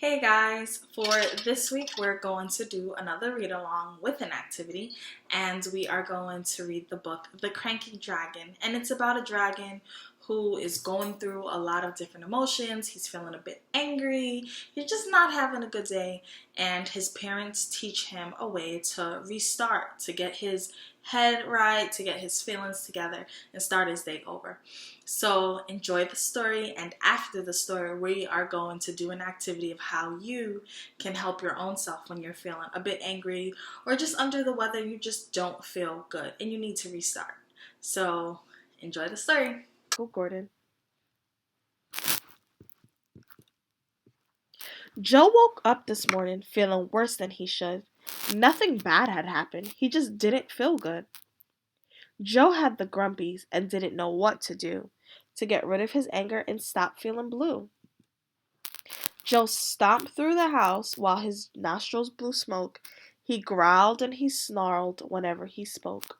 Hey guys, for this week we're going to do another read along with an activity, and we are going to read the book The Cranky Dragon, and it's about a dragon who is going through a lot of different emotions. He's feeling a bit angry, he's just not having a good day, and his parents teach him a way to restart, to get his head right, to get his feelings together and start his day over. So enjoy the story, and after the story we are going to do an activity of how you can help your own self when you're feeling a bit angry or just under the weather. You just don't feel good and you need to restart. So enjoy the story. Gordon. Joe woke up this morning feeling worse than he should. Nothing bad had happened. He just didn't feel good. Joe had the grumpies and didn't know what to do to get rid of his anger and stop feeling blue. Joe stomped through the house while his nostrils blew smoke. He growled and he snarled whenever he spoke.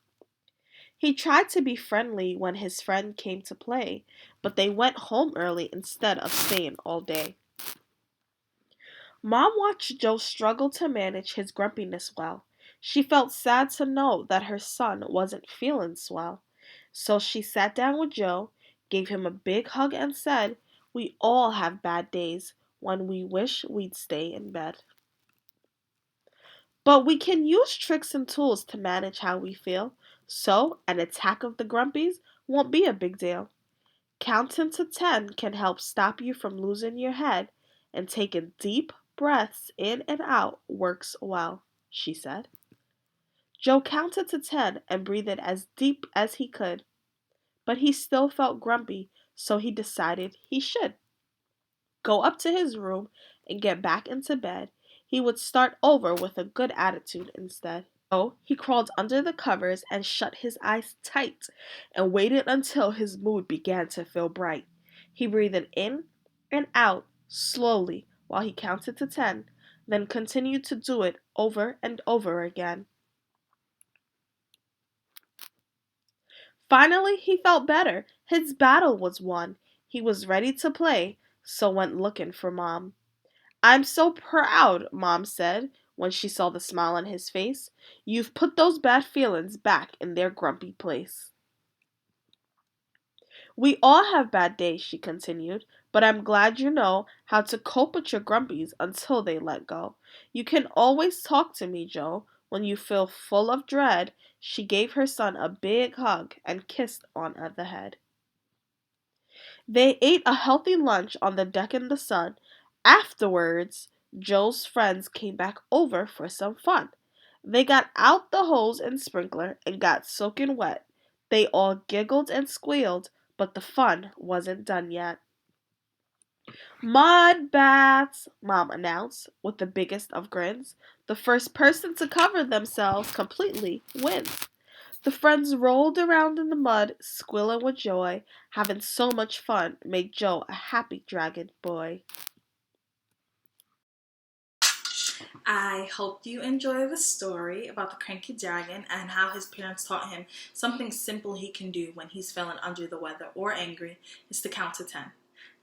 He tried to be friendly when his friend came to play, but they went home early instead of staying all day. Mom watched Joe struggle to manage his grumpiness well. She felt sad to know that her son wasn't feeling swell. So she sat down with Joe, gave him a big hug, and said, "We all have bad days when we wish we'd stay in bed. But we can use tricks and tools to manage how we feel, so an attack of the grumpies won't be a big deal. Counting to 10 can help stop you from losing your head, and taking deep breaths in and out works well," she said. Joe counted to 10 and breathed as deep as he could, but he still felt grumpy, so he decided he should go up to his room and get back into bed. He would start over with a good attitude instead. So he crawled under the covers and shut his eyes tight and waited until his mood began to feel bright. He breathed in and out slowly while he counted to 10, then continued to do it over and over again. Finally, he felt better. His battle was won. He was ready to play, so went looking for Mom. "I'm so proud," Mom said when she saw the smile on his face. "You've put those bad feelings back in their grumpy place." "We all have bad days," she continued, "but I'm glad you know how to cope with your grumpies until they let go. You can always talk to me, Joe, when you feel full of dread." She gave her son a big hug and kissed on the head. They ate a healthy lunch on the deck in the sun. Afterwards, Joe's friends came back over for some fun. They got out the hose and sprinkler and got soaking wet. They all giggled and squealed, but the fun wasn't done yet. "Mud baths," Mom announced with the biggest of grins. "The first person to cover themselves completely wins." The friends rolled around in the mud, squealing with joy. Having so much fun made Joe a happy dragon boy. I hope you enjoy the story about the Cranky Dragon and how his parents taught him something simple he can do when he's feeling under the weather or angry is to count to 10.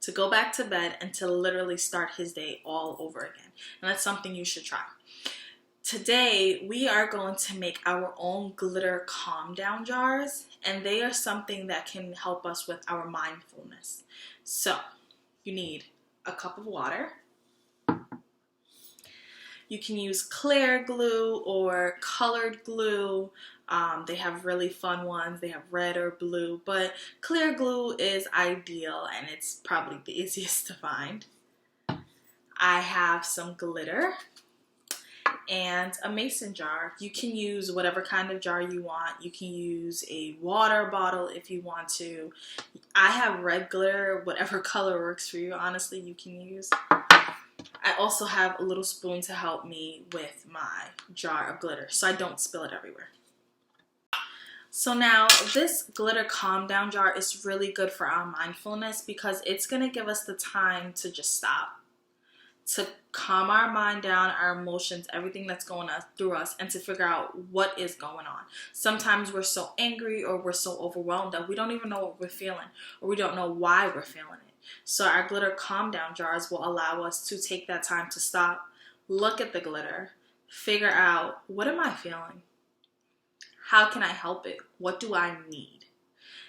To go back to bed and to literally start his day all over again. And that's something you should try. Today, we are going to make our own glitter calm down jars, and they are something that can help us with our mindfulness. So, you need a cup of water. You can use clear glue or colored glue. They have really fun ones. They have red or blue, but clear glue is ideal and it's probably the easiest to find. I have some glitter and a mason jar. You can use whatever kind of jar you want. You can use a water bottle if you want to. I have red glitter, whatever color works for you, honestly, you can use. I also have a little spoon to help me with my jar of glitter so I don't spill it everywhere. So now this glitter calm down jar is really good for our mindfulness because it's going to give us the time to just stop, to calm our mind down, our emotions, everything that's going on through us, and to figure out what is going on. Sometimes we're so angry or we're so overwhelmed that we don't even know what we're feeling or we don't know why we're feeling it. So our glitter calm down jars will allow us to take that time to stop, look at the glitter, figure out, what am I feeling? How can I help it? What do I need?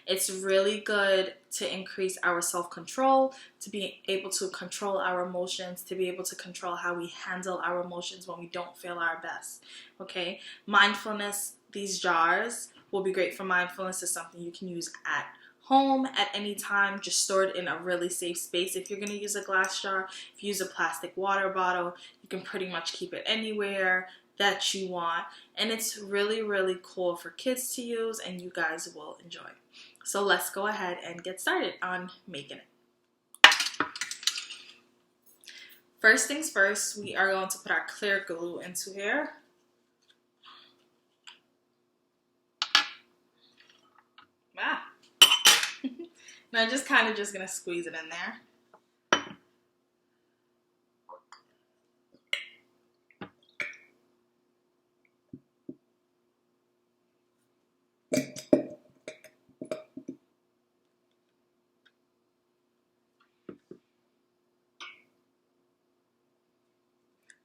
It's really good to increase our self-control, to be able to control our emotions, to be able to control how we handle our emotions when we don't feel our best, okay? Mindfulness, these jars will be great for mindfulness. It's something you can use at home at any time, just stored in a really safe space. If you're going to use a glass jar, if you use a plastic water bottle, you can pretty much keep it anywhere that you want. And it's really, really cool for kids to use, and you guys will enjoy. So let's go ahead and get started on making it. First things first, we are going to put our clear glue into here. Ah. And I'm just kind of just going to squeeze it in there.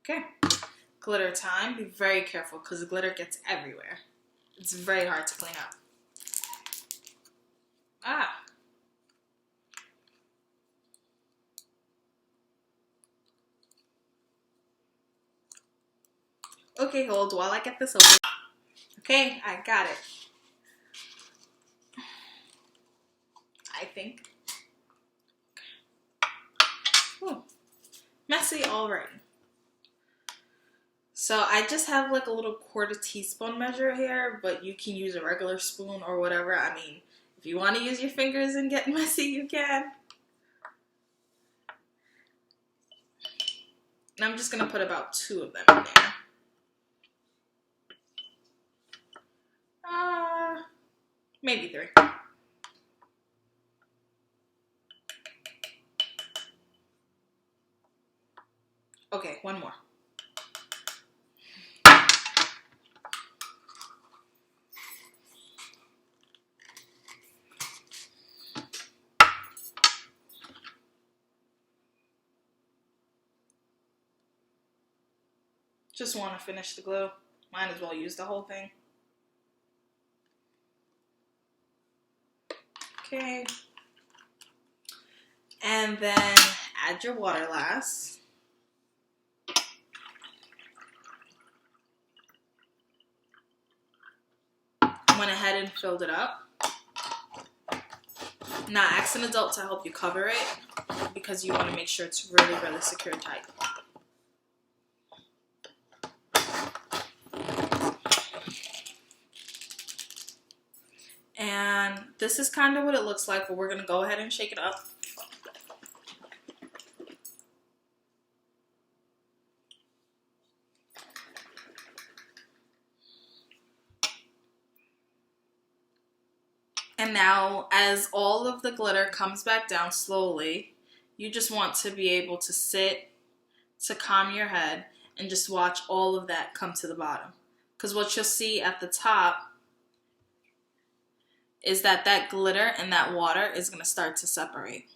Okay, glitter time. Be very careful because the glitter gets everywhere. It's very hard to clean up. Ah. Okay, hold while I get this open. Okay, I got it. I think. Ooh, messy already. So I just have like a little 1/4 teaspoon measure here, but you can use a regular spoon or whatever. I mean, if you want to use your fingers and get messy, you can. And I'm just going to put about 2 of them in there. Maybe 3. Okay, 1 more. Just want to finish the glue. Might as well use the whole thing. Okay. And then add your water last. Went ahead and filled it up. Now ask an adult to help you cover it because you want to make sure it's really, really secure and tight. And this is kind of what it looks like, but we're going to go ahead and shake it up. And now, as all of the glitter comes back down slowly, you just want to be able to sit, to calm your head, and just watch all of that come to the bottom. Because what you'll see at the top is that that glitter and that water is going to start to separate.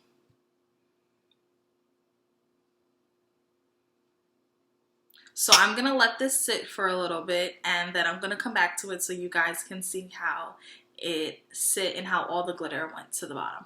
So I'm going to let this sit for a little bit, and then I'm going to come back to it so you guys can see how it sit and how all the glitter went to the bottom.